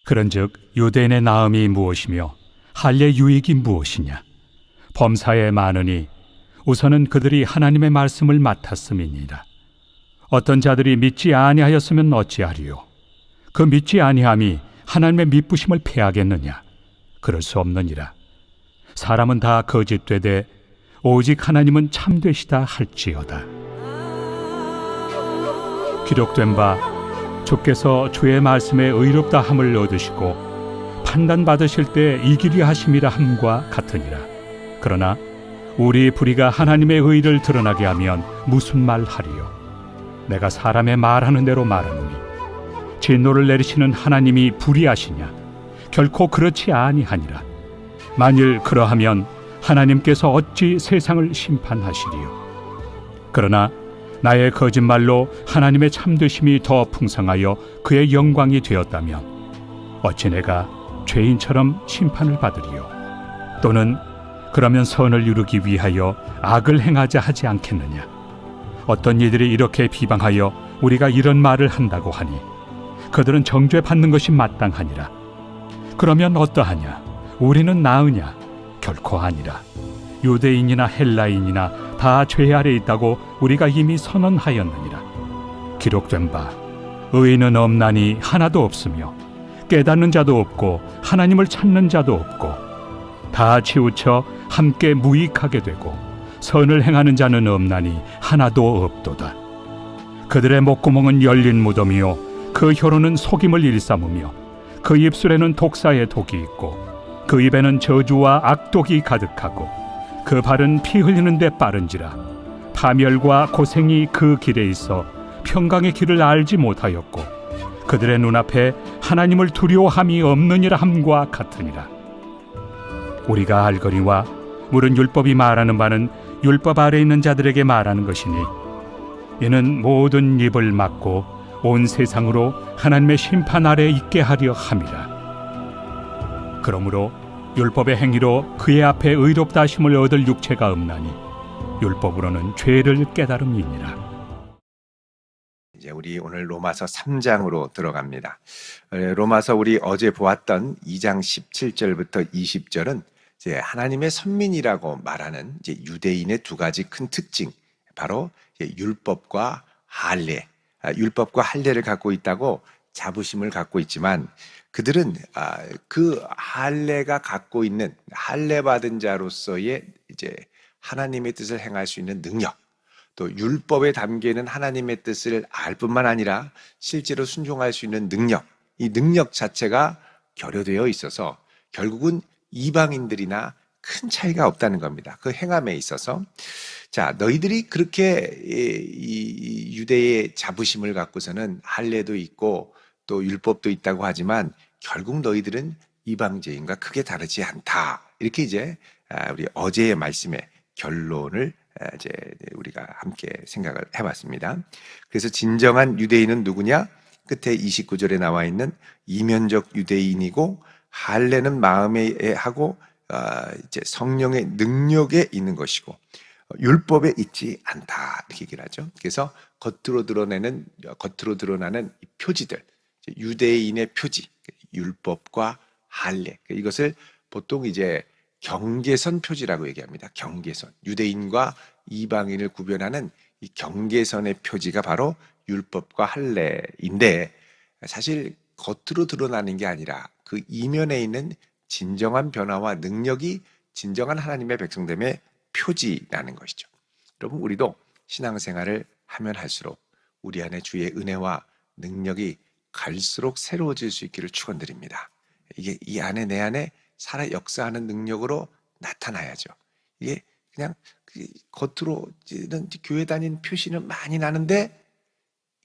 그런즉 유대인의 나음이 무엇이며 할례 유익이 무엇이냐? 범사에 많으니 우선은 그들이 하나님의 말씀을 맡았음이니라. 어떤 자들이 믿지 아니하였으면 어찌하리요? 그 믿지 아니함이 하나님의 미쁘심을 패하겠느냐? 그럴 수 없느니라. 사람은 다 거짓되되 오직 하나님은 참되시다 할지어다. 기록된 바 주께서 주의 말씀에 의롭다 함을 얻으시고 판단받으실 때 이기려 하심이라 함과 같으니라. 그러나 우리 불의가 하나님의 의를 드러나게 하면 무슨 말 하리요? 내가 사람의 말하는 대로 말하노니 진노를 내리시는 하나님이 불의하시냐? 결코 그렇지 아니하니라. 만일 그러하면 하나님께서 어찌 세상을 심판하시리요? 그러나 나의 거짓말로 하나님의 참되심이 더 풍성하여 그의 영광이 되었다면 어찌 내가 죄인처럼 심판을 받으리요? 또는 그러면 선을 이루기 위하여 악을 행하자 하지 않겠느냐? 어떤 이들이 이렇게 비방하여 우리가 이런 말을 한다고 하니 그들은 정죄받는 것이 마땅하니라. 그러면 어떠하냐? 우리는 나으냐? 결코 아니라. 유대인이나 헬라인이나 다 죄 아래 있다고 우리가 이미 선언하였느니라. 기록된 바 의인은 없나니 하나도 없으며 깨닫는 자도 없고 하나님을 찾는 자도 없고 다 치우쳐 함께 무익하게 되고 선을 행하는 자는 없나니 하나도 없도다. 그들의 목구멍은 열린 무덤이요 그 혀로는 속임을 일삼으며 그 입술에는 독사의 독이 있고 그 입에는 저주와 악독이 가득하고 그 발은 피 흘리는 데 빠른지라. 파멸과 고생이 그 길에 있어 평강의 길을 알지 못하였고 그들의 눈앞에 하나님을 두려워함이 없느니라 함과 같으니라. 우리가 알거니와 물은 율법이 말하는 바는 율법 아래 있는 자들에게 말하는 것이니 이는 모든 입을 막고 온 세상으로 하나님의 심판 아래 있게 하려 함이라. 그러므로 율법의 행위로 그의 앞에 의롭다 하심을 얻을 육체가 없나니 율법으로는 죄를 깨달음이니라. 이제 우리 오늘 로마서 3장으로 들어갑니다. 로마서 우리 어제 보았던 2장 17절부터 20절은 이제 하나님의 선민이라고 말하는 이제 유대인의 두 가지 큰 특징, 바로 율법과 할례, 율법과 할례를 갖고 있다고 자부심을 갖고 있지만 그들은 그 할례가 갖고 있는 할례 받은 자로서의 이제 하나님의 뜻을 행할 수 있는 능력, 또 율법에 담겨 있는 하나님의 뜻을 알 뿐만 아니라 실제로 순종할 수 있는 능력, 이 능력 자체가 결여되어 있어서 결국은 이방인들이나 큰 차이가 없다는 겁니다. 그 행함에 있어서. 자, 너희들이 그렇게 이 유대의 자부심을 갖고서는 할례도 있고 또 율법도 있다고 하지만 결국 너희들은 이방제인과 크게 다르지 않다. 이렇게 이제 우리 어제의 말씀의 결론을 이제 우리가 함께 생각을 해봤습니다. 그래서 진정한 유대인은 누구냐? 끝에 29절에 나와 있는 이면적 유대인이고 할례는 마음에 하고 이제 성령의 능력에 있는 것이고 율법에 있지 않다 이렇게 얘기를 하죠. 그래서 겉으로 드러나는 이 표지들, 유대인의 표지, 율법과 할례, 이것을 보통 이제 경계선 표지라고 얘기합니다. 경계선, 유대인과 이방인을 구별하는 이 경계선의 표지가 바로 율법과 할례인데 사실 겉으로 드러나는 게 아니라 그 이면에 있는 진정한 변화와 능력이 진정한 하나님의 백성됨의 표지라는 것이죠. 여러분, 우리도 신앙생활을 하면 할수록 우리 안에 주의 은혜와 능력이 갈수록 새로워질 수 있기를 축원드립니다. 이게 이 안에 내 안에 살아 역사하는 능력으로 나타나야죠. 이게 그냥 겉으로는 교회 다닌 표시는 많이 나는데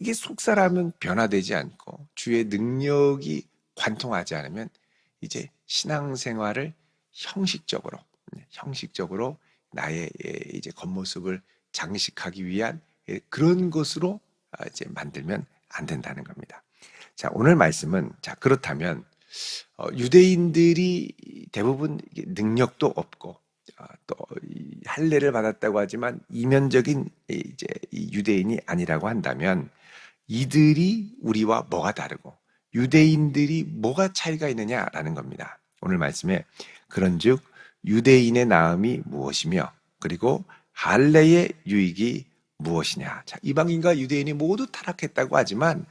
이게 속사람은 변화되지 않고 주의 능력이 관통하지 않으면 이제 신앙생활을 형식적으로 나의 이제 겉모습을 장식하기 위한 그런 것으로 이제 만들면 안 된다는 겁니다. 자, 오늘 말씀은 그렇다면 유대인들이 대부분 능력도 없고 또 할례를 받았다고 하지만 이면적인 이제 이 유대인이 아니라고 한다면 이들이 우리와 뭐가 다르고 유대인들이 뭐가 차이가 있느냐라는 겁니다. 오늘 말씀에 그런즉 유대인의 나음이 무엇이며 그리고 할례의 유익이 무엇이냐. 자, 이방인과 유대인이 모두 타락했다고 하지만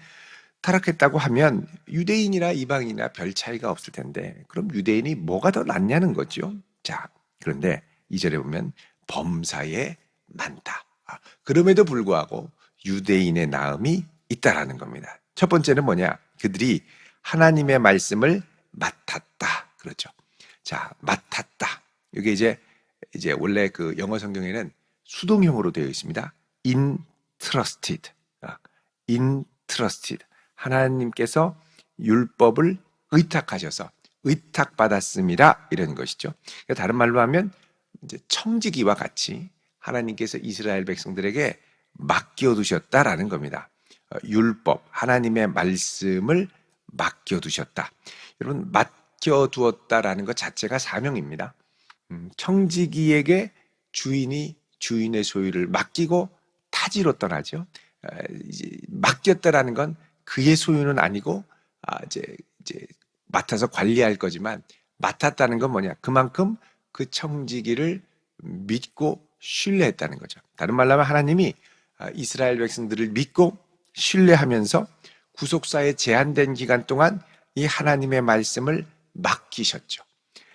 타락했다고 하면 유대인이나 이방인이나 별 차이가 없을 텐데 그럼 유대인이 뭐가 더 낫냐는 거죠. 자, 그런데 2절에 보면 범사에 많다. 그럼에도 불구하고 유대인의 나음이 있다라는 겁니다. 첫 번째는 뭐냐? 그들이 하나님의 말씀을 맡았다. 그렇죠. 자, 맡았다. 이게 이제 원래 그 영어 성경에는 수동형으로 되어 있습니다. entrusted. entrusted. 하나님께서 율법을 의탁하셔서 의탁받았음이라 이런 것이죠. 다른 말로 하면 이제 청지기와 같이 하나님께서 이스라엘 백성들에게 맡겨두셨다라는 겁니다. 율법, 하나님의 말씀을 맡겨두셨다. 여러분, 맡겨두었다라는 것 자체가 사명입니다. 청지기에게 주인이 주인의 소유를 맡기고 타지로 떠나죠. 맡겼다라는 건 그의 소유는 아니고 이제 맡아서 관리할 거지만 맡았다는 건 뭐냐? 그만큼 그 청지기를 믿고 신뢰했다는 거죠. 다른 말로 하면 하나님이 이스라엘 백성들을 믿고 신뢰하면서 구속사의 제한된 기간 동안 이 하나님의 말씀을 맡기셨죠.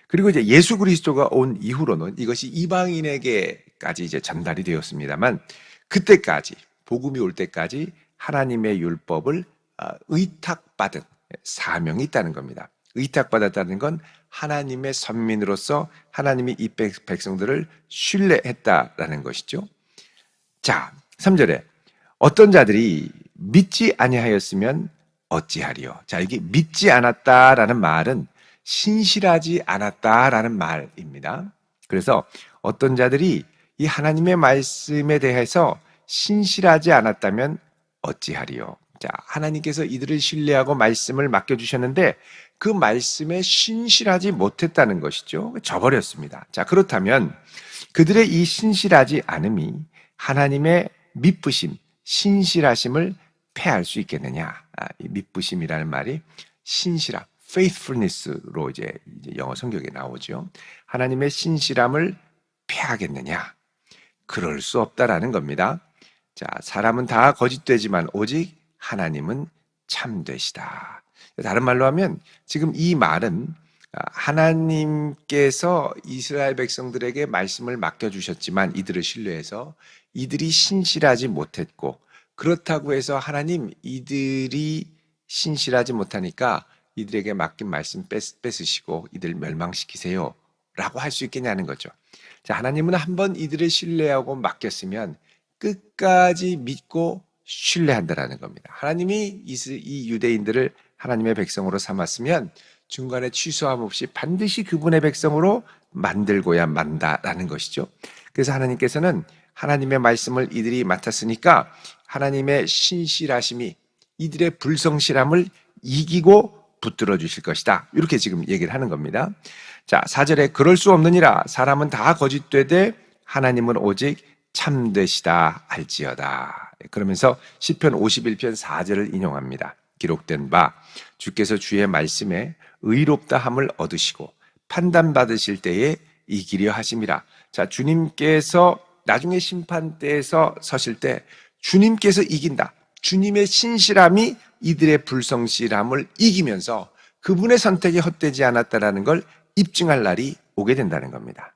그리고 이제 예수 그리스도가 온 이후로는 이것이 이방인에게까지 이제 전달이 되었습니다만 그때까지 복음이 올 때까지 하나님의 율법을 의탁받은 사명이 있다는 겁니다. 의탁받았다는 건 하나님의 선민으로서 하나님이 이 백성들을 신뢰했다라는 것이죠. 자, 3절에 어떤 자들이 믿지 아니하였으면 어찌하리요. 자, 여기 믿지 않았다라는 말은 신실하지 않았다라는 말입니다. 그래서 어떤 자들이 이 하나님의 말씀에 대해서 신실하지 않았다면 어찌하리요. 자, 하나님께서 이들을 신뢰하고 말씀을 맡겨주셨는데 그 말씀에 신실하지 못했다는 것이죠. 저버렸습니다. 자, 그렇다면 그들의 이 신실하지 않음이 하나님의 미쁘심, 신실하심을 패할 수 있겠느냐. 이 미쁘심이라는 말이 신실함, faithfulness로 이제 영어 성경에 나오죠. 하나님의 신실함을 패하겠느냐. 그럴 수 없다라는 겁니다. 자, 사람은 다 거짓되지만 오직 하나님은 참되시다. 다른 말로 하면 지금 이 말은 하나님께서 이스라엘 백성들에게 말씀을 맡겨주셨지만 이들을 신뢰해서 이들이 신실하지 못했고 그렇다고 해서 하나님 이들이 신실하지 못하니까 이들에게 맡긴 말씀 뺏으시고 이들 멸망시키세요 라고 할 수 있겠냐는 거죠. 자, 하나님은 한번 이들을 신뢰하고 맡겼으면 끝까지 믿고 신뢰한다라는 겁니다. 하나님이 이 유대인들을 하나님의 백성으로 삼았으면 중간에 취소함 없이 반드시 그분의 백성으로 만들고야 만다라는 것이죠. 그래서 하나님께서는 하나님의 말씀을 이들이 맡았으니까 하나님의 신실하심이 이들의 불성실함을 이기고 붙들어 주실 것이다. 이렇게 지금 얘기를 하는 겁니다. 자, 4절에 그럴 수 없느니라 사람은 다 거짓되되 하나님은 오직 참되시다 할지어다. 그러면서 시편 51편 4절을 인용합니다. 기록된 바 주께서 주의 말씀에 의롭다함을 얻으시고 판단받으실 때에 이기려 하심이라. 자, 주님께서 나중에 심판대에서 서실 때 주님께서 이긴다. 주님의 신실함이 이들의 불성실함을 이기면서 그분의 선택이 헛되지 않았다라는 걸 입증할 날이 오게 된다는 겁니다.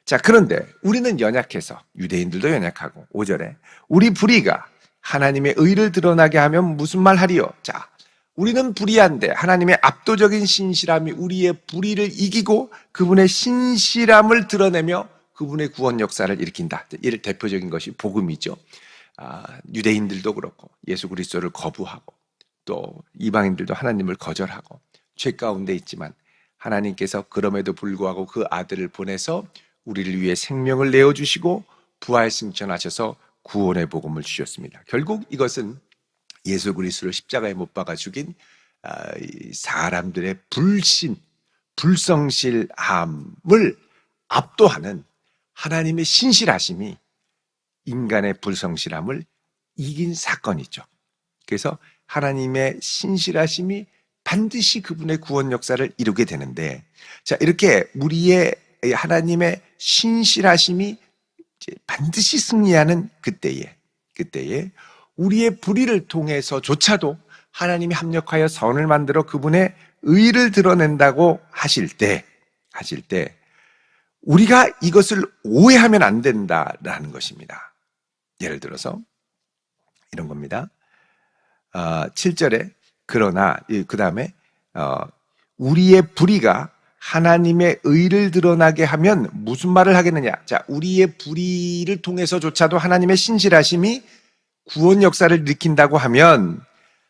자, 그런데 우리는 연약해서 유대인들도 연약하고 5절에 우리 불의가 하나님의 의를 드러나게 하면 무슨 말 하리요? 자, 우리는 불의한데 하나님의 압도적인 신실함이 우리의 불의를 이기고 그분의 신실함을 드러내며 그분의 구원 역사를 일으킨다. 이를 대표적인 것이 복음이죠. 유대인들도 그렇고 예수 그리스도를 거부하고 또 이방인들도 하나님을 거절하고 죄 가운데 있지만 하나님께서 그럼에도 불구하고 그 아들을 보내서 우리를 위해 생명을 내어주시고 부활 승천하셔서 구원의 복음을 주셨습니다. 결국 이것은 예수 그리스도를 십자가에 못 박아 죽인 사람들의 불성실함을 압도하는 하나님의 신실하심이 인간의 불성실함을 이긴 사건이죠. 그래서 하나님의 신실하심이 반드시 그분의 구원 역사를 이루게 되는데, 자, 이렇게 우리의 하나님의 신실하심이 이제 반드시 승리하는 그때에 우리의 불의를 통해서조차도 하나님이 합력하여 선을 만들어 그분의 의를 드러낸다고 하실 때 우리가 이것을 오해하면 안 된다라는 것입니다. 예를 들어서 이런 겁니다. 7절에 그러나 그 다음에 우리의 불의가 하나님의 의를 드러나게 하면 무슨 말을 하겠느냐. 자, 우리의 불의를 통해서조차도 하나님의 신실하심이 구원 역사를 일으킨다고 하면,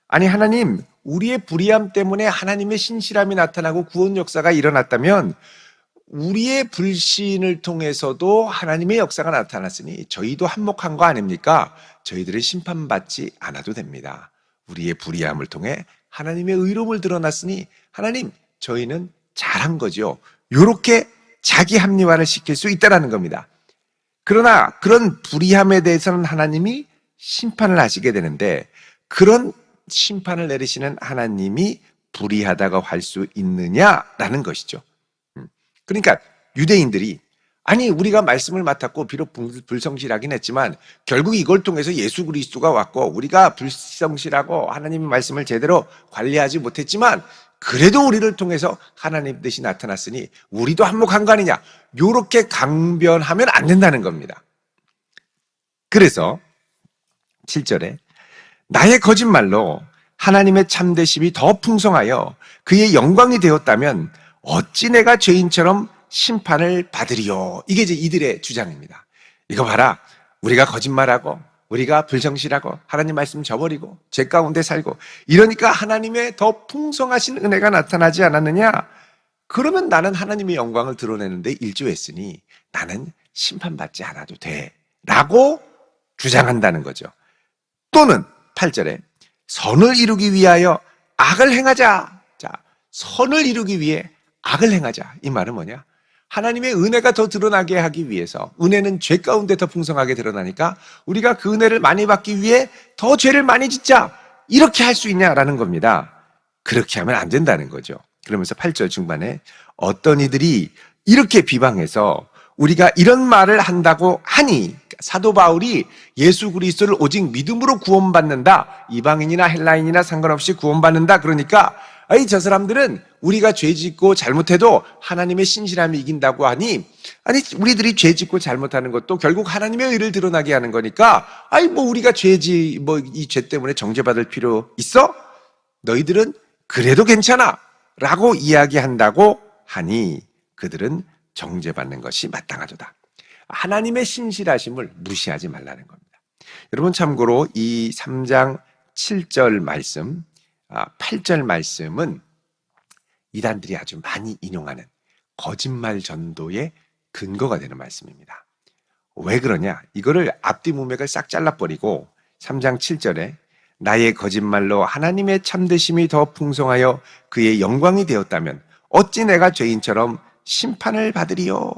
아니 하나님, 우리의 불의함 때문에 하나님의 신실함이 나타나고 구원 역사가 일어났다면 우리의 불신을 통해서도 하나님의 역사가 나타났으니 저희도 한몫한 거 아닙니까? 저희들은 심판받지 않아도 됩니다. 우리의 불의함을 통해 하나님의 의로움을 드러났으니 하나님, 저희는 잘한 거죠. 이렇게 자기 합리화를 시킬 수 있다는 겁니다. 그러나 그런 불의함에 대해서는 하나님이 심판을 하시게 되는데, 그런 심판을 내리시는 하나님이 불의하다고 할 수 있느냐라는 것이죠. 그러니까 유대인들이, 아니 우리가 말씀을 맡았고 비록 불성실하긴 했지만 결국 이걸 통해서 예수 그리스도가 왔고, 우리가 불성실하고 하나님의 말씀을 제대로 관리하지 못했지만 그래도 우리를 통해서 하나님 뜻이 나타났으니 우리도 한몫한 거 아니냐, 이렇게 강변하면 안 된다는 겁니다. 그래서 7절에 나의 거짓말로 하나님의 참되심이 더 풍성하여 그의 영광이 되었다면 어찌 내가 죄인처럼 심판을 받으리요. 이게 이제 이들의 주장입니다. 이거 봐라, 우리가 거짓말하고 우리가 불성실하고 하나님 말씀 저버리고 죄 가운데 살고 이러니까 하나님의 더 풍성하신 은혜가 나타나지 않았느냐. 그러면 나는 하나님의 영광을 드러내는데 일조했으니 나는 심판받지 않아도 돼 라고 주장한다는 거죠. 또는 8절에 선을 이루기 위하여 악을 행하자. 자, 선을 이루기 위해 악을 행하자. 이 말은 뭐냐? 하나님의 은혜가 더 드러나게 하기 위해서, 은혜는 죄 가운데 더 풍성하게 드러나니까 우리가 그 은혜를 많이 받기 위해 더 죄를 많이 짓자. 이렇게 할 수 있냐라는 겁니다. 그렇게 하면 안 된다는 거죠. 그러면서 8절 중반에 어떤 이들이 이렇게 비방해서 우리가 이런 말을 한다고 하니, 사도 바울이 예수 그리스도를 오직 믿음으로 구원받는다, 이방인이나 헬라인이나 상관없이 구원받는다, 그러니까 아이 저 사람들은 우리가 죄 짓고 잘못해도 하나님의 신실함이 이긴다고 하니, 아니 우리들이 죄 짓고 잘못하는 것도 결국 하나님의 의를 드러나게 하는 거니까, 아이 뭐 우리가 이 죄 때문에 정죄받을 필요 있어? 너희들은 그래도 괜찮아 라고 이야기한다고 하니 그들은 정죄받는 것이 마땅하도다. 하나님의 신실하심을 무시하지 말라는 겁니다. 여러분 참고로 이 3장 7절 말씀, 8절 말씀은 이단들이 아주 많이 인용하는 거짓말 전도의 근거가 되는 말씀입니다. 왜 그러냐? 이거를 앞뒤 문맥을 싹 잘라버리고 3장 7절에 나의 거짓말로 하나님의 참되심이 더 풍성하여 그의 영광이 되었다면 어찌 내가 죄인처럼 심판을 받으리요?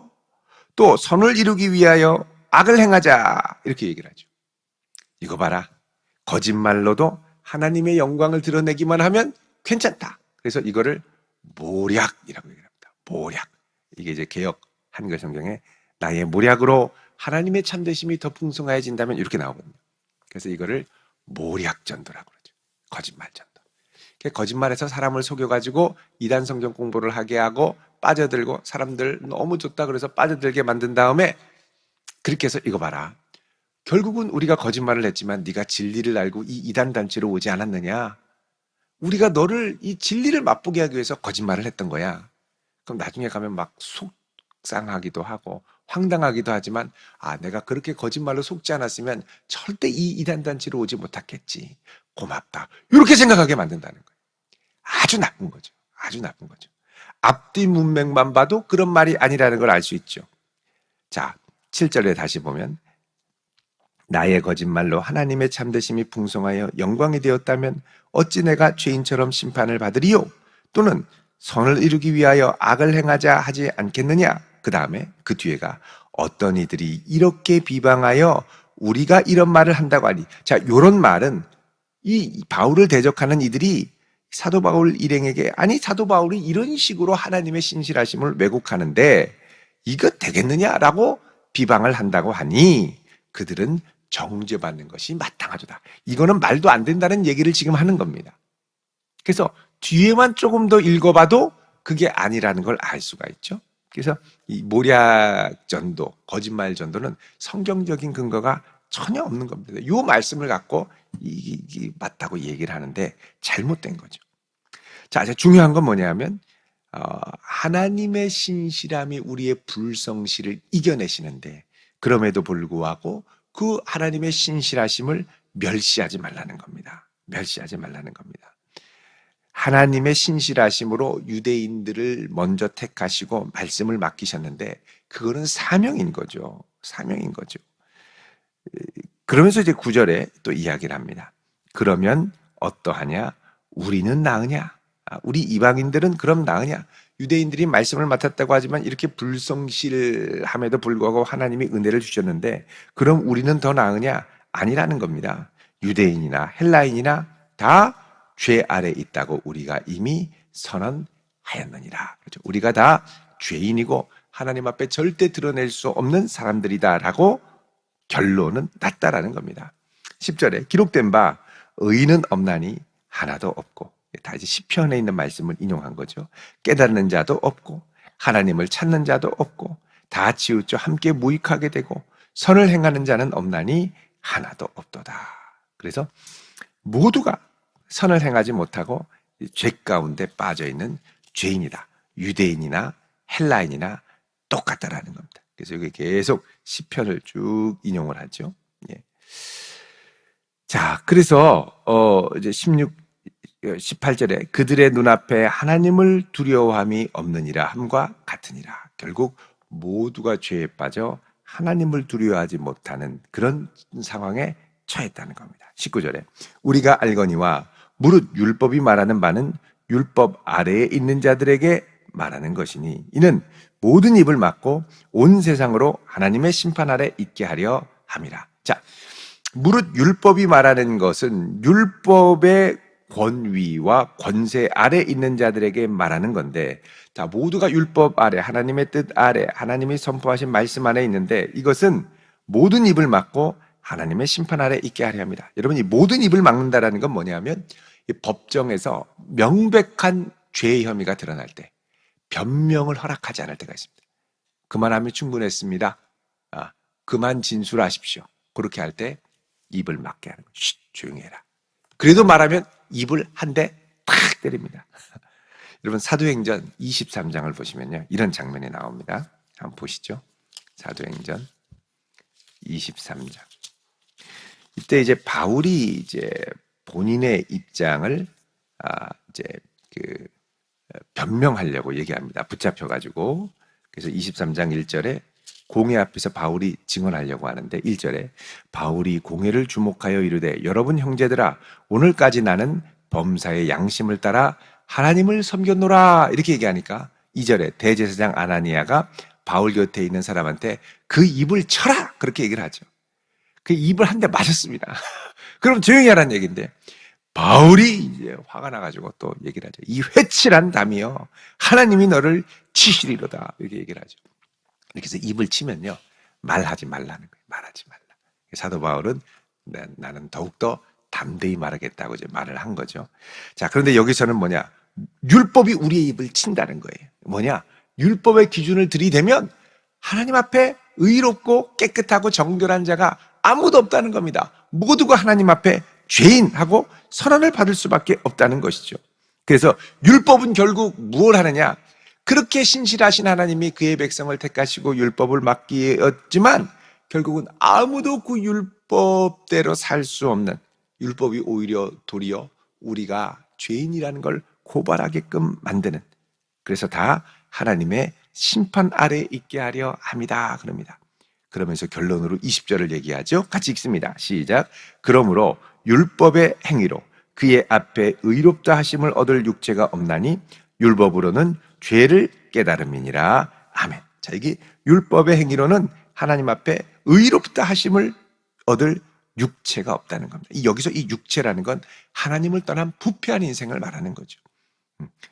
또 선을 이루기 위하여 악을 행하자, 이렇게 얘기를 하죠. 이거 봐라, 거짓말로도 하나님의 영광을 드러내기만 하면 괜찮다. 그래서 이거를 모략이라고 얘기합니다. 모략. 이게 이제 개역 한글 성경에 나의 모략으로 하나님의 참되심이 더 풍성해진다면 이렇게 나오거든요. 그래서 이거를 모략 전도라고 그러죠. 거짓말 전도. 거짓말해서 사람을 속여가지고 이단 성경 공부를 하게 하고 빠져들고, 사람들 너무 좋다 그래서 빠져들게 만든 다음에 그렇게 해서 이거 봐라, 결국은 우리가 거짓말을 했지만 네가 진리를 알고 이 이단 단체로 오지 않았느냐? 우리가 너를 이 진리를 맛보게 하기 위해서 거짓말을 했던 거야. 그럼 나중에 가면 막 속상하기도 하고 황당하기도 하지만, 내가 그렇게 거짓말로 속지 않았으면 절대 이 이단 단체로 오지 못했겠지. 고맙다. 이렇게 생각하게 만든다는 거예요. 아주 나쁜 거죠. 아주 나쁜 거죠. 앞뒤 문맥만 봐도 그런 말이 아니라는 걸 알 수 있죠. 자, 7절에 다시 보면 나의 거짓말로 하나님의 참되심이 풍성하여 영광이 되었다면 어찌 내가 죄인처럼 심판을 받으리요? 또는 선을 이루기 위하여 악을 행하자 하지 않겠느냐? 그 다음에 그 뒤에가 어떤 이들이 이렇게 비방하여 우리가 이런 말을 한다고 하니, 자, 요런 말은 이 바울을 대적하는 이들이 사도 바울 일행에게 아니 사도 바울이 이런 식으로 하나님의 신실하심을 왜곡하는데 이거 되겠느냐라고 비방을 한다고 하니 그들은 정죄받는 것이 마땅하도다. 이거는 말도 안 된다는 얘기를 지금 하는 겁니다. 그래서 뒤에만 조금 더 읽어봐도 그게 아니라는 걸 알 수가 있죠. 그래서 이 모략전도, 거짓말 전도는 성경적인 근거가 전혀 없는 겁니다. 이 말씀을 갖고 이게 맞다고 얘기를 하는데 잘못된 거죠. 자, 중요한 건 뭐냐면 하나님의 신실함이 우리의 불성실을 이겨내시는데 그럼에도 불구하고 그 하나님의 신실하심을 멸시하지 말라는 겁니다. 멸시하지 말라는 겁니다. 하나님의 신실하심으로 유대인들을 먼저 택하시고 말씀을 맡기셨는데 그거는 사명인 거죠. 사명인 거죠. 그러면서 이제 9절에 또 이야기를 합니다. 그러면 어떠하냐? 우리는 나으냐? 우리 이방인들은 그럼 나으냐? 유대인들이 말씀을 맡았다고 하지만 이렇게 불성실함에도 불구하고 하나님이 은혜를 주셨는데 그럼 우리는 더 나으냐? 아니라는 겁니다. 유대인이나 헬라인이나 다 죄 아래 있다고 우리가 이미 선언하였느니라. 그렇죠? 우리가 다 죄인이고 하나님 앞에 절대 드러낼 수 없는 사람들이다라고 결론은 났다라는 겁니다. 10절에 기록된 바 의인은 없나니 하나도 없고 다 이제 시편에 있는 말씀을 인용한 거죠. 깨닫는 자도 없고 하나님을 찾는 자도 없고 다 치우쳐 함께 무익하게 되고 선을 행하는 자는 없나니 하나도 없도다. 그래서 모두가 선을 행하지 못하고 죄 가운데 빠져있는 죄인이다. 유대인이나 헬라인이나 똑같다라는 겁니다. 그래서 여기 계속 시편을 쭉 인용을 하죠. 예. 자, 그래서 이제 18절에 그들의 눈앞에 하나님을 두려워함이 없느니라 함과 같으니라. 결국 모두가 죄에 빠져 하나님을 두려워하지 못하는 그런 상황에 처했다는 겁니다. 19절에 우리가 알거니와 무릇 율법이 말하는 바는 율법 아래에 있는 자들에게 말하는 것이니 이는 모든 입을 막고 온 세상으로 하나님의 심판 아래 있게 하려 함이라. 자, 무릇 율법이 말하는 것은 율법의 권위와 권세 아래 있는 자들에게 말하는 건데 자, 모두가 율법 아래 하나님의 뜻 아래 하나님이 선포하신 말씀 안에 있는데 이것은 모든 입을 막고 하나님의 심판 아래 있게 하려 합니다. 여러분 이 모든 입을 막는다라는 건 뭐냐면 이 법정에서 명백한 죄의 혐의가 드러날 때 변명을 허락하지 않을 때가 있습니다. 그만하면 충분했습니다. 그만 진술하십시오. 그렇게 할 때 입을 막게 하는 거예요. 조용히 해라. 그래도 말하면 입을 한 대 탁 때립니다. 여러분 사도행전 23장을 보시면요. 이런 장면이 나옵니다. 한번 보시죠. 사도행전 23장. 이때 이제 바울이 이제 본인의 입장을 이제 변명하려고 얘기합니다. 붙잡혀가지고. 그래서 23장 1절에 공회 앞에서 바울이 증언하려고 하는데 1절에 바울이 공회를 주목하여 이르되 여러분 형제들아 오늘까지 나는 범사의 양심을 따라 하나님을 섬겼노라 이렇게 얘기하니까 2절에 대제사장 아나니아가 바울 곁에 있는 사람한테 그 입을 쳐라 그렇게 얘기를 하죠. 그 입을 한 대 맞았습니다. 그럼 조용히 하라는 얘기인데 바울이 이제 화가 나가지고 또 얘기를 하죠. 이 회칠한 담이여 하나님이 너를 치시리로다 이렇게 얘기를 하죠. 이렇게 해서 입을 치면요 말하지 말라는 거예요. 말하지 말라. 사도 바울은 나는 더욱더 담대히 말하겠다고 이제 말을 한 거죠. 자, 그런데 여기서는 뭐냐? 율법이 우리의 입을 친다는 거예요. 뭐냐? 율법의 기준을 들이대면 하나님 앞에 의롭고 깨끗하고 정결한 자가 아무도 없다는 겁니다. 모두가 하나님 앞에 죄인하고 선언을 받을 수밖에 없다는 것이죠. 그래서 율법은 결국 무엇을 하느냐? 그렇게 신실하신 하나님이 그의 백성을 택하시고 율법을 맡기었지만 결국은 아무도 그 율법대로 살 수 없는 율법이 오히려 도리어 우리가 죄인이라는 걸 고발하게끔 만드는 그래서 다 하나님의 심판 아래 있게 하려 합니다. 그럽니다. 그러면서 결론으로 20절을 얘기하죠. 같이 읽습니다. 시작. 그러므로 율법의 행위로 그의 앞에 의롭다 하심을 얻을 육체가 없나니 율법으로는 죄를 깨달음이니라. 아멘. 자, 이게 율법의 행위로는 하나님 앞에 의롭다 하심을 얻을 육체가 없다는 겁니다. 여기서 이 육체라는 건 하나님을 떠난 부패한 인생을 말하는 거죠.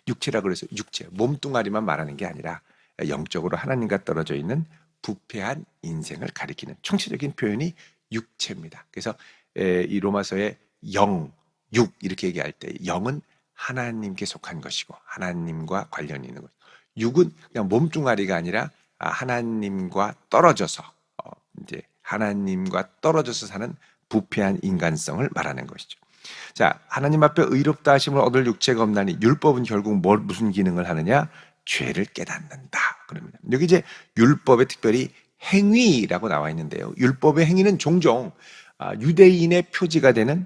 육체라 그래서 육체, 몸뚱아리만 말하는 게 아니라 영적으로 하나님과 떨어져 있는 부패한 인생을 가리키는 총체적인 표현이 육체입니다. 그래서 이 로마서의 영, 육 이렇게 얘기할 때 영은 하나님께 속한 것이고 하나님과 관련이 있는 것이고 육은 그냥 몸뚱아리가 아니라 하나님과 떨어져서 이제 하나님과 떨어져서 사는 부패한 인간성을 말하는 것이죠. 자, 하나님 앞에 의롭다 하심을 얻을 육체가 없나니 율법은 결국 무슨 기능을 하느냐? 죄를 깨닫는다. 그럽니다. 여기 이제 율법에 특별히 행위라고 나와 있는데요. 율법의 행위는 종종 유대인의 표지가 되는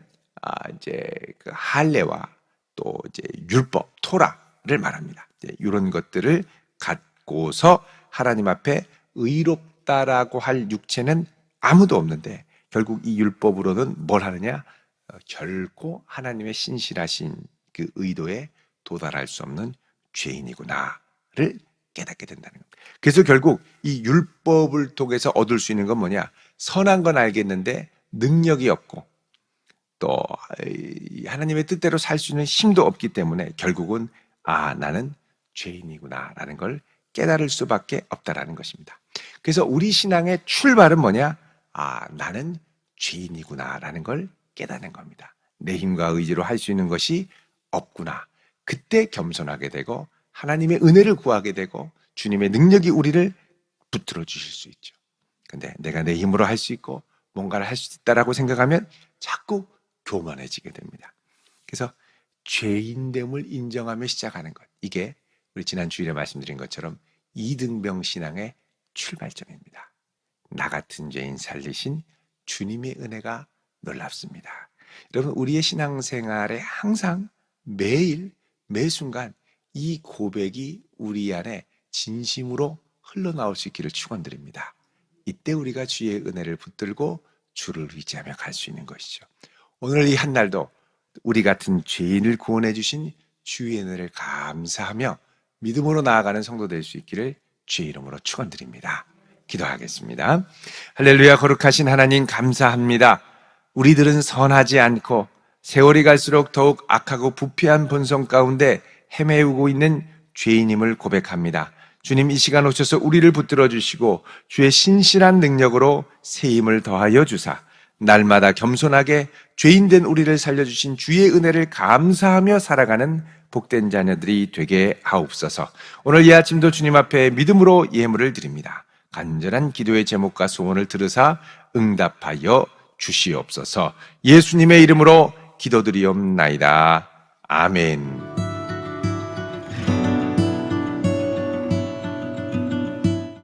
이제 그 할례와 또 이제 율법, 토라를 말합니다. 이런 것들을 갖고서 하나님 앞에 의롭다라고 할 육체는 아무도 없는데 결국 이 율법으로는 뭘 하느냐? 결코 하나님의 신실하신 그 의도에 도달할 수 없는 죄인이구나를 깨닫게 된다는 겁니다. 그래서 결국 이 율법을 통해서 얻을 수 있는 건 뭐냐? 선한 건 알겠는데 능력이 없고 또 하나님의 뜻대로 살 수 있는 힘도 없기 때문에 결국은 나는 죄인이구나라는 걸 깨달을 수밖에 없다라는 것입니다. 그래서 우리 신앙의 출발은 뭐냐? 나는 죄인이구나라는 걸 깨닫는 겁니다. 내 힘과 의지로 할 수 있는 것이 없구나. 그때 겸손하게 되고 하나님의 은혜를 구하게 되고 주님의 능력이 우리를 붙들어 주실 수 있죠. 근데 내가 내 힘으로 할 수 있고 뭔가를 할 수 있다라고 생각하면 자꾸 교만해지게 됩니다. 그래서 죄인됨을 인정하며 시작하는 것. 이게 우리 지난 주일에 말씀드린 것처럼 이등병 신앙의 출발점입니다. 나 같은 죄인 살리신 주님의 은혜가 놀랍습니다. 여러분, 우리의 신앙생활에 항상 매일 매 순간 이 고백이 우리 안에 진심으로 흘러나올 수 있기를 축원드립니다. 이때 우리가 주의 은혜를 붙들고 주를 의지하며 갈 수 있는 것이죠. 오늘 이 한 날도 우리 같은 죄인을 구원해 주신 주의 은혜를 감사하며 믿음으로 나아가는 성도 될 수 있기를 주의 이름으로 축원드립니다. 기도하겠습니다. 할렐루야. 거룩하신 하나님 감사합니다. 우리들은 선하지 않고 세월이 갈수록 더욱 악하고 부패한 본성 가운데 헤매우고 있는 죄인임을 고백합니다. 주님, 이 시간 오셔서 우리를 붙들어 주시고 주의 신실한 능력으로 새 힘을 더하여 주사 날마다 겸손하게 죄인된 우리를 살려주신 주의 은혜를 감사하며 살아가는 복된 자녀들이 되게 하옵소서. 오늘 이 아침도 주님 앞에 믿음으로 예물을 드립니다. 간절한 기도의 제목과 소원을 들으사 응답하여 주시옵소서. 예수님의 이름으로 기도드리옵나이다. 아멘.